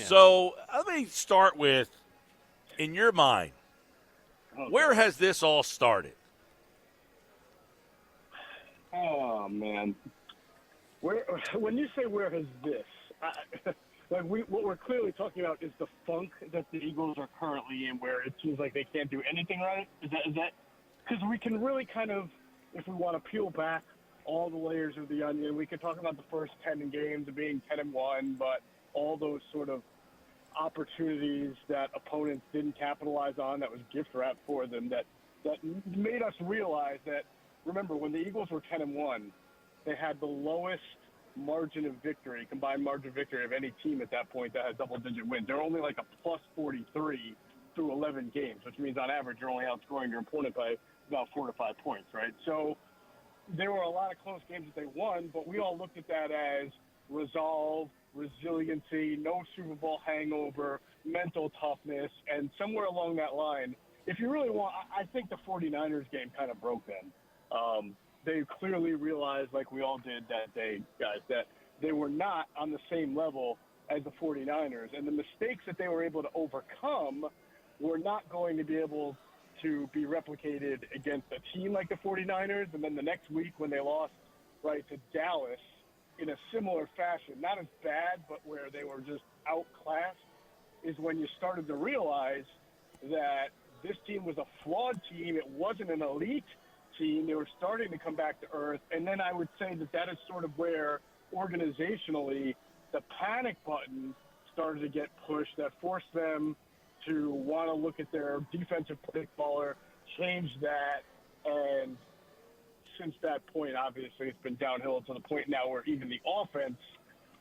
So let me start with, in your mind, where has this all started? Oh, man. When you say where has this, what we're clearly talking about is the funk that the Eagles are currently in, where it seems like they can't do anything right. Is that? Because we can really kind of, if we want to peel back all the layers of the onion, we could talk about the first 10 games of being 10-1, but all those sort of opportunities that opponents didn't capitalize on, that was gift wrap for them, that made us realize that, remember, when the Eagles were 10-1, they had the lowest margin of victory, combined margin of victory of any team at that point that had double-digit wins. They're only like a plus 43 through 11 games, which means on average you're only outscoring your opponent by about 4 to 5 points, right? So there were a lot of close games that they won, but we all looked at that as resolve, resiliency, no Super Bowl hangover, mental toughness, and somewhere along that line, if you really want, I think the 49ers game kind of broke them. They clearly realized, like we all did that day, guys, that they were not on the same level as the 49ers. And the mistakes that they were able to overcome were not going to be able to be replicated against a team like the 49ers. And then the next week when they lost, right, to Dallas in a similar fashion, not as bad, but where they were just outclassed, is when you started to realize that this team was a flawed team. It wasn't an elite team. They were starting to come back to earth. And then I would say that is sort of where organizationally the panic button started to get pushed, that forced them to want to look at their defensive play caller, change that. And since that point, obviously, it's been downhill to the point now where even the offense,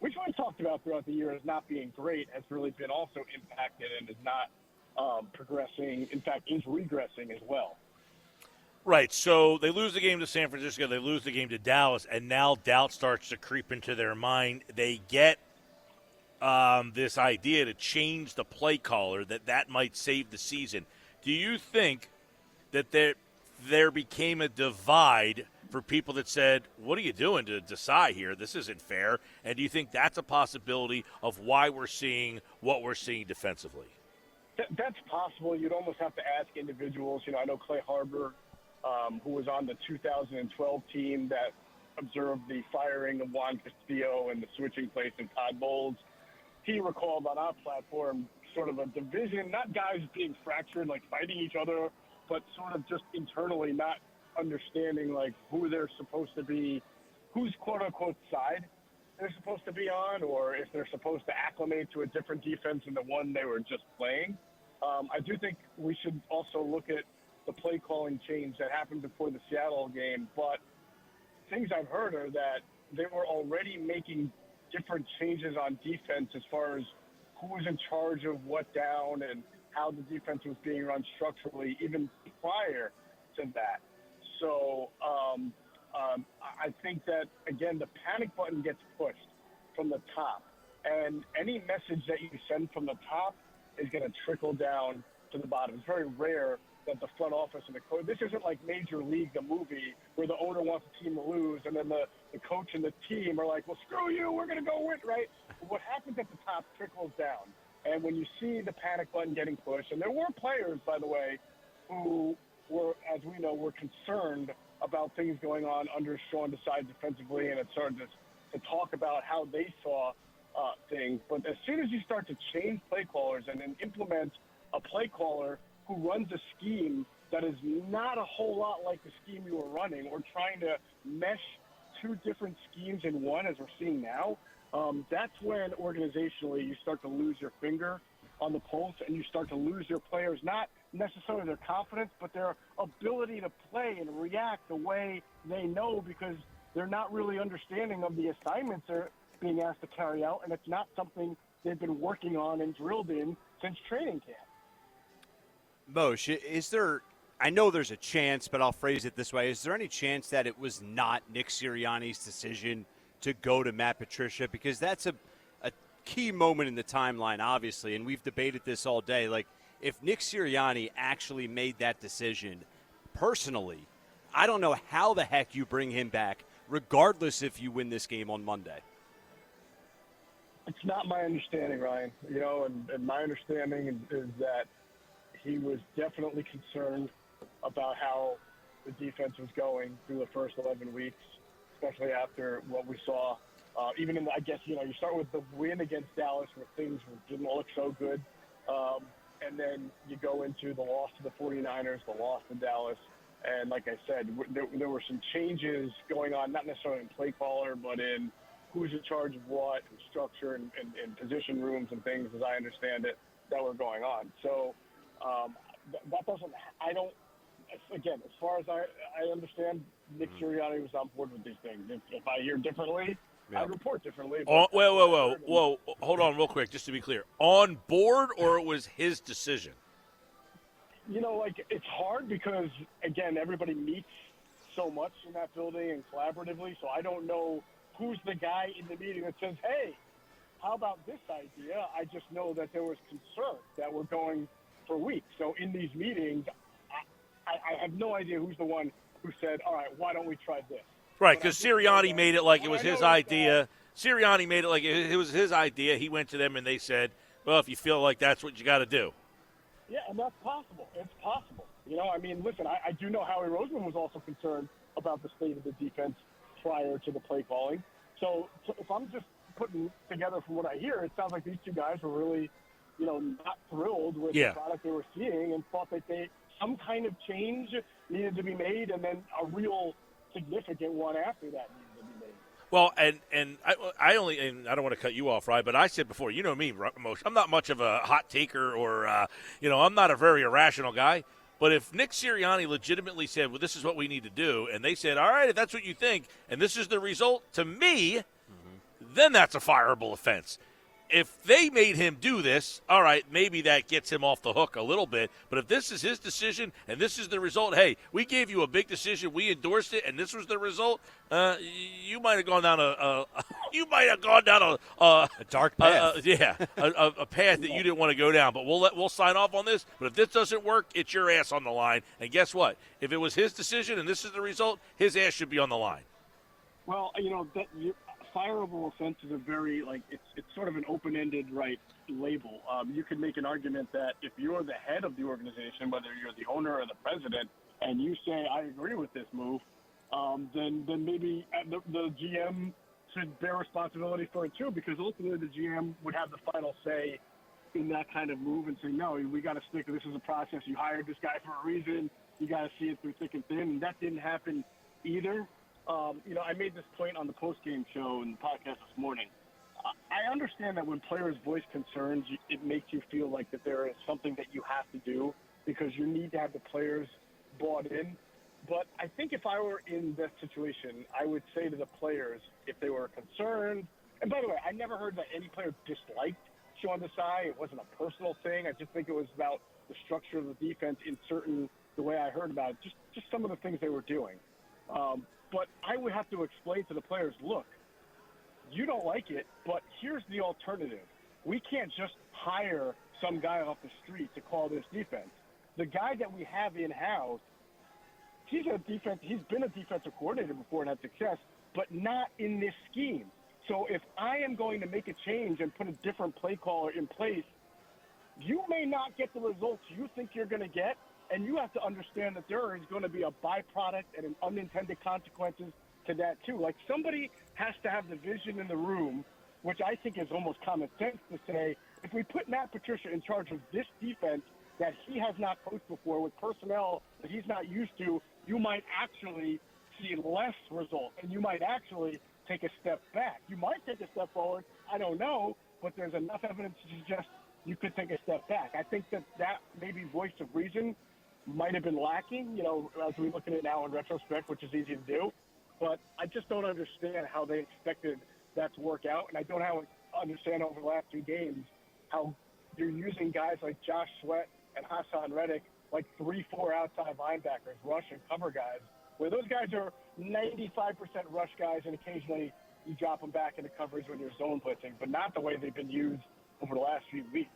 which we talked about throughout the year as not being great, has really been also impacted and is not progressing. In fact, is regressing as well. Right, so they lose the game to San Francisco, they lose the game to Dallas, and now doubt starts to creep into their mind. They get this idea to change the play caller, that might save the season. Do you think that there became a divide for people that said, what are you doing to decide here? This isn't fair. And do you think that's a possibility of why we're seeing what we're seeing defensively? That's possible. You'd almost have to ask individuals. You know, I know Clay Harbor, who was on the 2012 team that observed the firing of Juan Castillo and the switching place of Todd Bowles. He recalled on our platform sort of a division, not guys being fractured, like fighting each other, but sort of just internally not understanding, like, who they're supposed to be, whose quote-unquote side they're supposed to be on, or if they're supposed to acclimate to a different defense than the one they were just playing. I do think we should also look at the play calling change that happened before the Seattle game, but things I've heard are that they were already making different changes on defense as far as who was in charge of what down and how the defense was being run structurally, even prior to that. So I think that, again, the panic button gets pushed from the top, and any message that you send from the top is going to trickle down to the bottom. It's very rare that the front office and the coach, this isn't like Major League, the movie, where the owner wants the team to lose, and then the coach and the team are like, well, screw you, we're going to go win, right? What happens at the top trickles down. And when you see the panic button getting pushed, and there were players, by the way, who were, as we know, were concerned about things going on under Sean Desai defensively, and it started to talk about how they saw things. But as soon as you start to change play callers and then implement a play caller who runs a scheme that is not a whole lot like the scheme you were running, or trying to mesh two different schemes in one, as we're seeing now, that's when organizationally you start to lose your finger on the pulse, and you start to lose your players, not necessarily their confidence, but their ability to play and react the way they know, because they're not really understanding of the assignments they're being asked to carry out, and it's not something they've been working on and drilled in since training camp. Moshe, is there – I know there's a chance, but I'll phrase it this way. Is there any chance that it was not Nick Sirianni's decision to go to Matt Patricia? Because that's a key moment in the timeline, obviously, and we've debated this all day. Like, if Nick Sirianni actually made that decision personally, I don't know how the heck you bring him back, regardless if you win this game on Monday. It's not my understanding, Ryan. And my understanding is that he was definitely concerned about how the defense was going through the first 11 weeks, especially after what we saw. Even in, I guess, you start with the win against Dallas where things didn't look so good. And then you go into the loss to the 49ers, the loss to Dallas. And like I said, there were some changes going on, not necessarily in play caller, but in who's in charge of what, and structure and position rooms and things, as I understand it, that were going on. So that doesn't – I don't – again, as far as I understand, Nick Sirianni was on board with these things. If I hear differently, I report differently. Whoa. Hold on real quick, just to be clear. On board, or it was his decision? It's hard because, again, everybody meets so much in that building and collaboratively, so I don't know who's the guy in the meeting that says, hey, how about this idea? I just know that there was concern that we're going for weeks. So in these meetings, I have no idea who's the one who said, all right, why don't we try this? Right, because Sirianni made it like it was his idea. Sirianni made it like it was his idea. He went to them and they said, well, if you feel like that's what you got to do. Yeah, and that's possible. It's possible. Listen, I do know Howie Roseman was also concerned about the state of the defense prior to the play calling. So if I'm just putting together from what I hear, it sounds like these two guys were really, not thrilled with the product they were seeing and thought that some kind of change needed to be made, and then a real significant one after that needed to be made. Well, and I don't want to cut you off, right? But I said before, you know me, Moshe, I'm not much of a hot taker or, I'm not a very irrational guy. But if Nick Sirianni legitimately said, well, this is what we need to do, and they said, all right, if that's what you think, and this is the result, to me, then that's a fireable offense. If they made him do this, all right, maybe that gets him off the hook a little bit. But if this is his decision and this is the result, hey, we gave you a big decision, we endorsed it, and this was the result, you might have gone down a dark path. A path that you didn't want to go down. But we'll sign off on this. But if this doesn't work, it's your ass on the line. And guess what? If it was his decision and this is the result, his ass should be on the line. Well, fireable offense is a very, it's sort of an open-ended, label. You could make an argument that if you're the head of the organization, whether you're the owner or the president, and you say, I agree with this move, then maybe the GM should bear responsibility for it too, because ultimately the GM would have the final say in that kind of move and say, no, we got to stick. This is a process. You hired this guy for a reason. You got to see it through thick and thin, and that didn't happen either. I made this point on the post-game show and the podcast this morning. I understand that when players voice concerns, it makes you feel like that there is something that you have to do because you need to have the players bought in. But I think if I were in that situation, I would say to the players, if they were concerned, and by the way, I never heard that any player disliked Sean Desai. It wasn't a personal thing. I just think it was about the structure of the defense in the way I heard about it, just some of the things they were doing. But I would have to explain to the players, look, you don't like it, but here's the alternative. We can't just hire some guy off the street to call this defense. The guy that we have in-house, he's been a defensive coordinator before and had success, but not in this scheme. So if I am going to make a change and put a different play caller in place, you may not get the results you think you're going to get. And you have to understand that there is going to be a byproduct and an unintended consequences to that, too. Like, somebody has to have the vision in the room, which I think is almost common sense to say, if we put Matt Patricia in charge of this defense that he has not coached before with personnel that he's not used to, you might actually see less results, and you might actually take a step back. You might take a step forward. I don't know, but there's enough evidence to suggest you could take a step back. I think that maybe voice of reason might have been lacking, as we look at it now in retrospect, which is easy to do. But I just don't understand how they expected that to work out. And I don't understand over the last 2 games how you're using guys like Josh Sweat and Hassan Reddick like 3-4 outside linebackers, rush and cover guys, where those guys are 95% rush guys, and occasionally you drop them back into coverage when you're zone blitzing, but not the way they've been used over the last few weeks.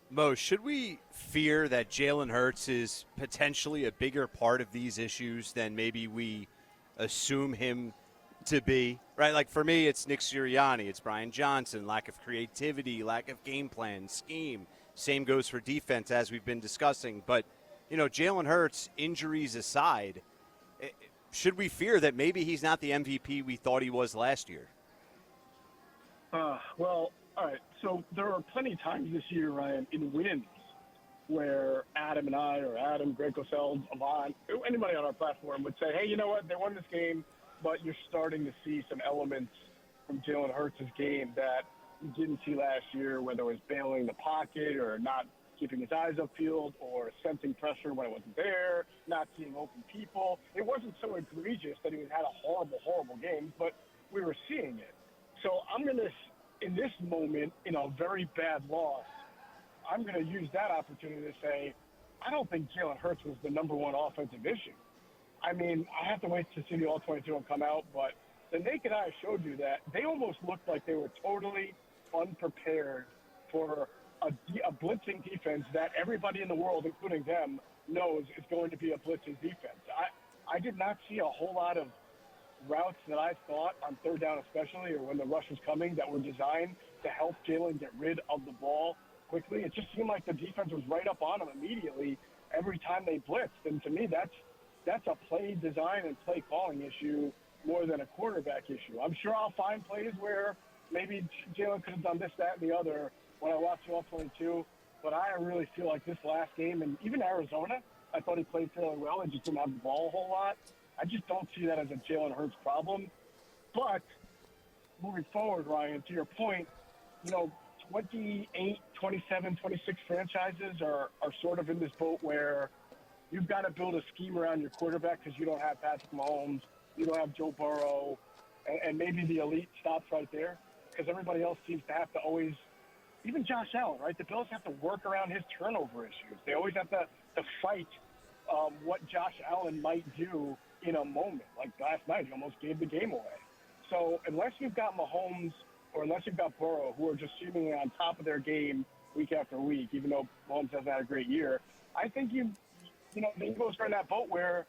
Mo, should we fear that Jalen Hurts is potentially a bigger part of these issues than maybe we assume him to be, right? Like for me, it's Nick Sirianni, it's Brian Johnson, lack of creativity, lack of game plan, scheme. Same goes for defense, as we've been discussing. But, Jalen Hurts, injuries aside, should we fear that maybe he's not the MVP we thought he was last year? Well, all right. So there are plenty of times this year, Ryan, in wins where Adam and I, or Adam, Greg Cosell, Avant, anybody on our platform would say, hey, you know what? They won this game, but you're starting to see some elements from Jalen Hurts' game that you didn't see last year, whether it was bailing the pocket or not keeping his eyes upfield or sensing pressure when it wasn't there, not seeing open people. It wasn't so egregious that he had a horrible, horrible game, but we were seeing it. So I'm going to, in this moment, in a very bad loss, I'm going to use that opportunity to say, I don't think Jalen Hurts was the number one offensive issue. I mean, I have to wait to see the All-22 and come out, but the naked eye showed you that they almost looked like they were totally unprepared for a blitzing defense that everybody in the world, including them, knows is going to be a blitzing defense. I did not see a whole lot of routes that I thought on third down especially, or when the rush was coming, that were designed to help Jalen get rid of the ball quickly. It just seemed like the defense was right up on him immediately every time they blitzed. And to me, that's a play design and play calling issue more than a quarterback issue. I'm sure I'll find plays where maybe Jalen could have done this, that, and the other when I watch the All-22, but I really feel like this last game, and even Arizona, I thought he played fairly well. He just didn't have the ball a whole lot. I just don't see that as a Jalen Hurts problem. But moving forward, Ryan, to your point, 28, 27, 26 franchises are sort of in this boat where you've got to build a scheme around your quarterback because you don't have Patrick Mahomes, you don't have Joe Burrow, and maybe the elite stops right there because everybody else seems to have to always, even Josh Allen, right? The Bills have to work around his turnover issues. They always have to fight what Josh Allen might do in a moment. Like last night, he almost gave the game away. So unless you've got Mahomes or unless you've got Burrow, who are just seemingly on top of their game week after week, even though Mahomes hasn't had a great year, I think the Eagles are in that boat where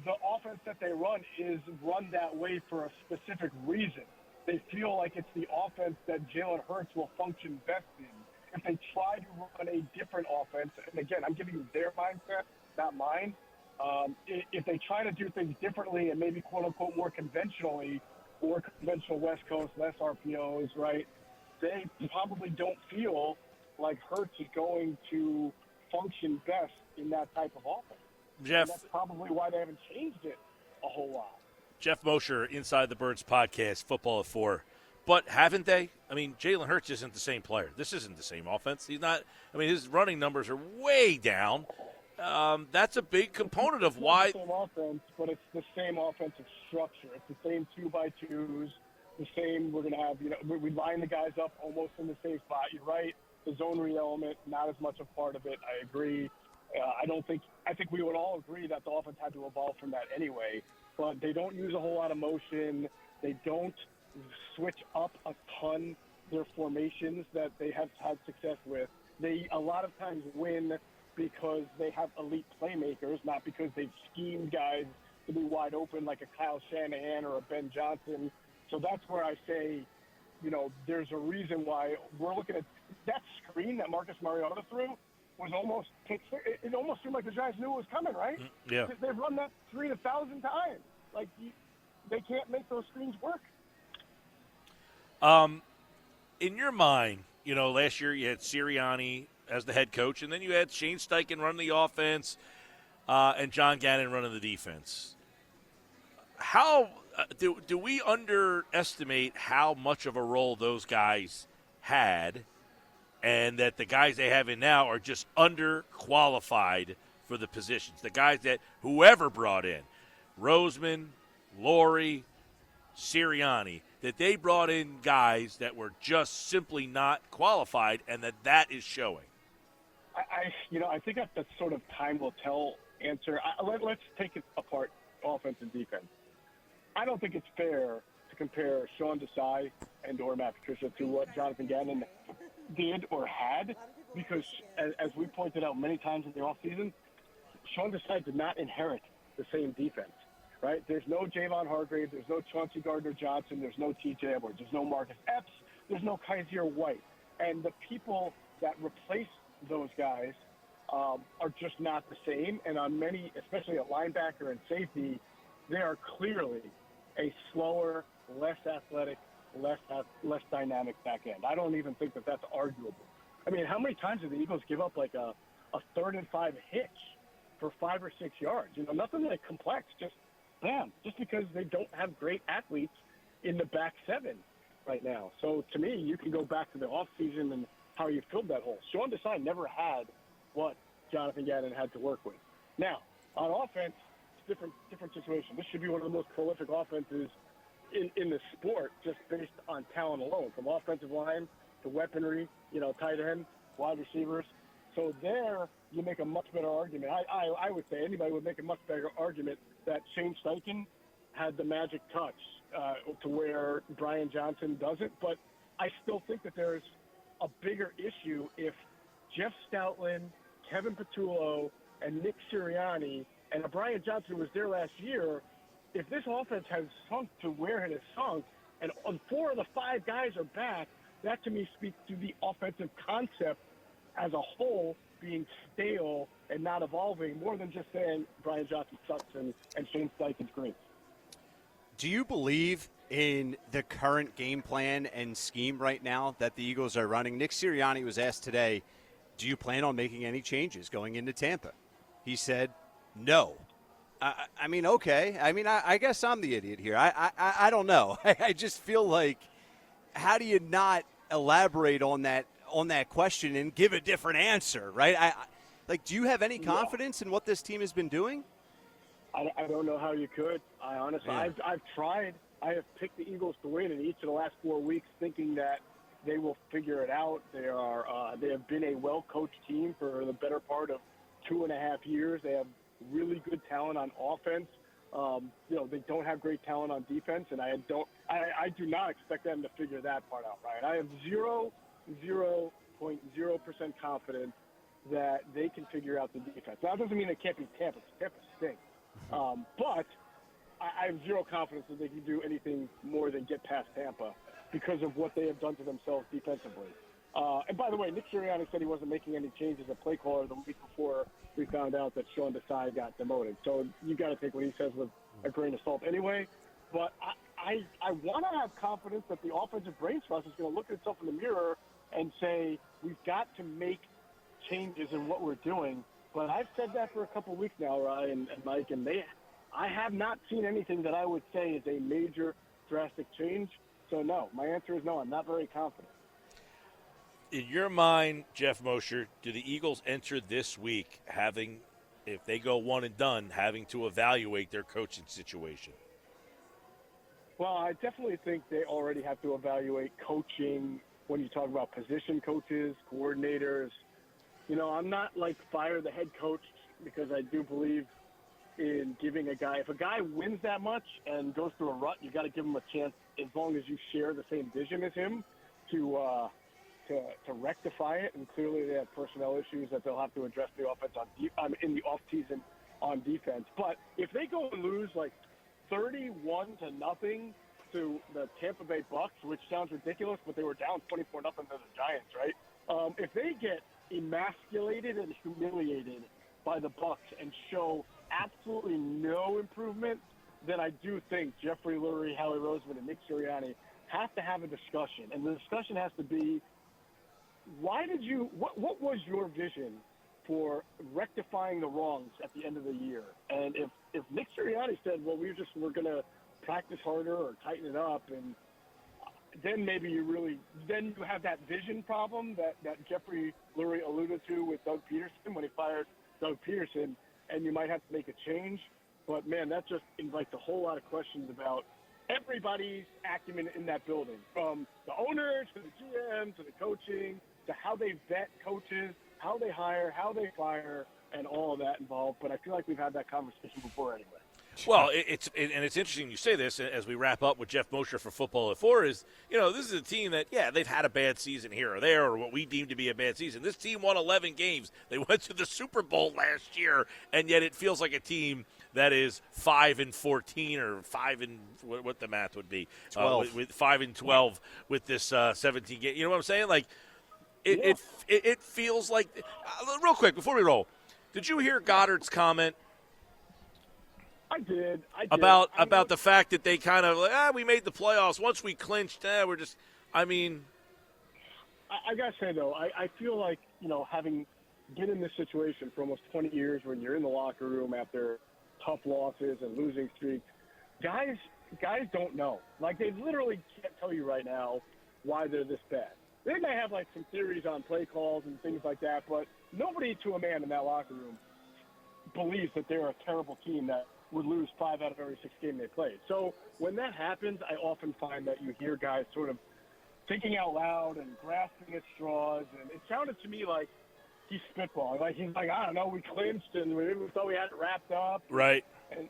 the offense that they run is run that way for a specific reason. They feel like it's the offense that Jalen Hurts will function best in. If they try to run a different offense, and again, I'm giving you their mindset, not mine, if they try to do things differently and maybe quote-unquote more conventionally, or conventional West Coast, less RPOs, right, they probably don't feel like Hurts is going to function best in that type of offense. Jeff, and that's probably why they haven't changed it a whole lot. Geoff Mosher, Inside the Birds podcast, Football at 4. But haven't they? I mean, Jalen Hurts isn't the same player. This isn't the same offense. He's not. I mean, his running numbers are way down. That's a big component of why. It's the same offense, but it's the same offensive structure. It's the same 2x2s, the same. We're going to have, we line the guys up almost in the same spot. You're right. The zone read element, not as much a part of it. I agree. I think we would all agree that the offense had to evolve from that anyway. But they don't use a whole lot of motion. They don't switch up a ton their formations that they have had success with. They a lot of times win because they have elite playmakers, not because they've schemed guys to be wide open like a Kyle Shanahan or a Ben Johnson. So that's where I say, there's a reason why we're looking at that screen that Marcus Mariota threw was almost – it almost seemed like the Giants knew it was coming, right? Yeah. Because they've run that screen 1,000 times. Like, they can't make those screens work. In your mind, last year you had Sirianni as the head coach, and then you had Shane Steichen running the offense and John Gannon running the defense. How do we underestimate how much of a role those guys had, and that the guys they have in now are just underqualified for the positions? The guys that whoever brought in, Roseman, Laurie, Sirianni, that they brought in guys that were just simply not qualified, and that is showing. I think that's sort of time will tell answer. Let's take it apart, offense and defense. I don't think it's fair to compare Sean Desai and or Matt Patricia to what Jonathan Gannon did or had, because as we pointed out many times in the offseason, Sean Desai did not inherit the same defense. right? There's no Javon Hargrave. There's no Chauncey Gardner-Johnson. There's no T.J. Edwards. There's no Marcus Epps. There's no Kaiser White. And the people that replace those guys are just not the same. And on many, especially at linebacker and safety, they are clearly a slower, less athletic, less dynamic back end. I don't even think that that's arguable. I mean, how many times did the Eagles give up like a 3rd and 5 hitch for 5 or 6 yards? You know, nothing like complex, just bam, just because they don't have great athletes in the back seven right now. So to me, you can go back to the offseason and how you filled that hole. Sean Desai never had what Jonathan Gannon had to work with. Now, on offense, it's different situation. This should be one of the most prolific offenses in the sport, just based on talent alone, from offensive line to weaponry, you know, tight end, wide receivers. So there, you make a much better argument. I would say anybody would make a much better argument that Shane Steichen had the magic touch to where Brian Johnson doesn't. But I still think that there's a bigger issue if Jeff Stoutland, Kevin Patullo, and Nick Sirianni, and Brian Johnson was there last year, if this offense has sunk to where it has sunk, and 4 of the 5 guys are back, that to me speaks to the offensive concept as a whole being stale and not evolving, more than just saying Brian Johnson sucks and Shane Steichen's great. Do you believe in the current game plan and scheme right now that the Eagles are running? Nick Sirianni was asked today, do you plan on making any changes going into Tampa? He said, no. I mean, okay. I mean, I guess I'm the idiot here. I don't know. I just feel like, how do you not elaborate on that question and give a different answer, right? Do you have any confidence in what this team has been doing? I don't know how you could. I honestly, yeah. I've tried. I have picked the Eagles to win in each of the last 4 weeks, thinking that they will figure it out. They have been a well-coached team for the better part of 2.5 years. They have really good talent on offense. They don't have great talent on defense, and I do not expect them to figure that part out, right? I have 0.0% confidence that they can figure out the defense. Now, that doesn't mean they can't be Tampa. Tampa stinks. But I have zero confidence that they can do anything more than get past Tampa because of what they have done to themselves defensively. And by the way, Nick Sirianni said he wasn't making any changes at play caller the week before we found out that Sean Desai got demoted. So you got to take what he says with a grain of salt anyway. But I want to have confidence that the offensive brain trust is going to look at itself in the mirror and say, we've got to make changes in what we're doing. But I've said that for a couple of weeks now, Ryan and Mike, and I have not seen anything that I would say is a major drastic change. So no, my answer is no, I'm not very confident. In your mind, Geoff Mosher, do the Eagles enter this week having, if they go one and done, having to evaluate their coaching situation? Well, I definitely think they already have to evaluate coaching when you talk about position coaches, coordinators. You know, I'm not like fire the head coach because I do believe in giving a guy – if a guy wins that much and goes through a rut, you got to give him a chance as long as you share the same vision as him to rectify it. And clearly they have personnel issues that they'll have to address the offense in the offseason on defense. But if they go and lose like 31-0 to the Tampa Bay Bucks, which sounds ridiculous, but they were down 24-0 to the Giants, right? If they get emasculated and humiliated by the Bucks and show absolutely no improvement, then I do think Jeffrey Lurie, Howie Roseman, and Nick Sirianni have to have a discussion. And the discussion has to be, what was your vision for rectifying the wrongs at the end of the year? And if Nick Sirianni said, well, we're going to practice harder or tighten it up, and then maybe you have that vision problem that Jeffrey Lurie alluded to with Doug Peterson when he fired Doug Peterson, and you might have to make a change. But, man, that just invites a whole lot of questions about everybody's acumen in that building, from the owners to the GM to the coaching to how they vet coaches, how they hire, how they fire, and all of that involved. But I feel like we've had that conversation before anyway. Well, it's interesting you say this as we wrap up with Geoff Mosher for Football at 4 is, this is a team that, they've had a bad season here or there or what we deem to be a bad season. This team won 11 games. They went to the Super Bowl last year, and yet it feels like a team that is 5-14 or 5 and what the math would be, 12. With 5-12 with this 17 game. You know what I'm saying? Like it feels like real quick before we roll. Did you hear Goddard's comment? I did. About the fact that they kind of we made the playoffs once we clinched. We're just. I gotta say though, I feel like having been in this situation for almost 20 years, when you're in the locker room after tough losses and losing streaks, guys don't know. Like, they literally can't tell you right now why they're this bad. They may have like some theories on play calls and things like that, but nobody to a man in that locker room believes that they're a terrible team that would lose 5 out of every 6 games they played. So when that happens, I often find that you hear guys sort of thinking out loud and grasping at straws, and it sounded to me like he's spitballing. Like, he's like, I don't know, we clinched and we thought we had it wrapped up. Right. And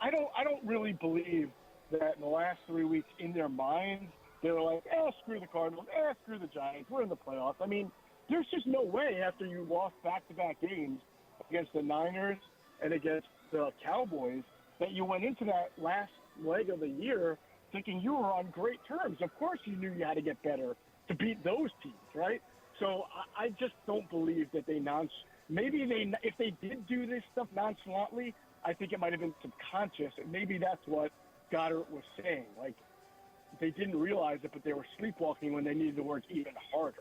I don't really believe that in the last 3 weeks in their minds they were like, screw the Cardinals, screw the Giants, we're in the playoffs. I mean, there's just no way after you lost back-to-back games against the Niners and against the Cowboys that you went into that last leg of the year thinking you were on great terms. Of course you knew you had to get better to beat those teams, right? So I just don't believe that if they did do this stuff nonchalantly, I think it might have been subconscious, and maybe that's what Goddard was saying. Like, they didn't realize it, but they were sleepwalking when they needed to work even harder.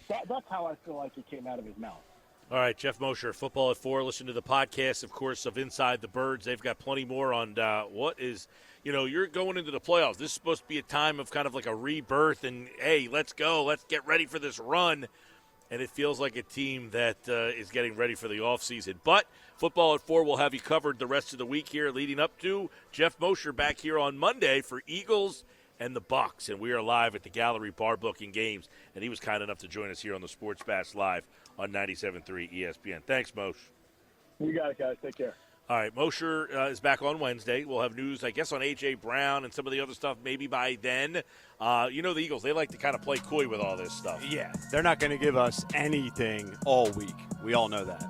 That's how I feel like it came out of his mouth. All right, Geoff Mosher, Football at 4. Listen to the podcast, of course, of Inside the Birds. They've got plenty more on what is, you're going into the playoffs. This is supposed to be a time of kind of like a rebirth and, hey, let's go. Let's get ready for this run. And it feels like a team that is getting ready for the offseason. But Football at 4 will have you covered the rest of the week here leading up to Geoff Mosher back here on Monday for Eagles and the Bucks. And we are live at the Gallery Bar booking games. And he was kind enough to join us here on the Sports Bash Live on 97.3 ESPN. Thanks, Moshe. You got it, guys. Take care. All right, Mosher is back on Wednesday. We'll have news, I guess, on A.J. Brown and some of the other stuff maybe by then. The Eagles, they like to kind of play coy with all this stuff. Yeah, they're not going to give us anything all week. We all know that.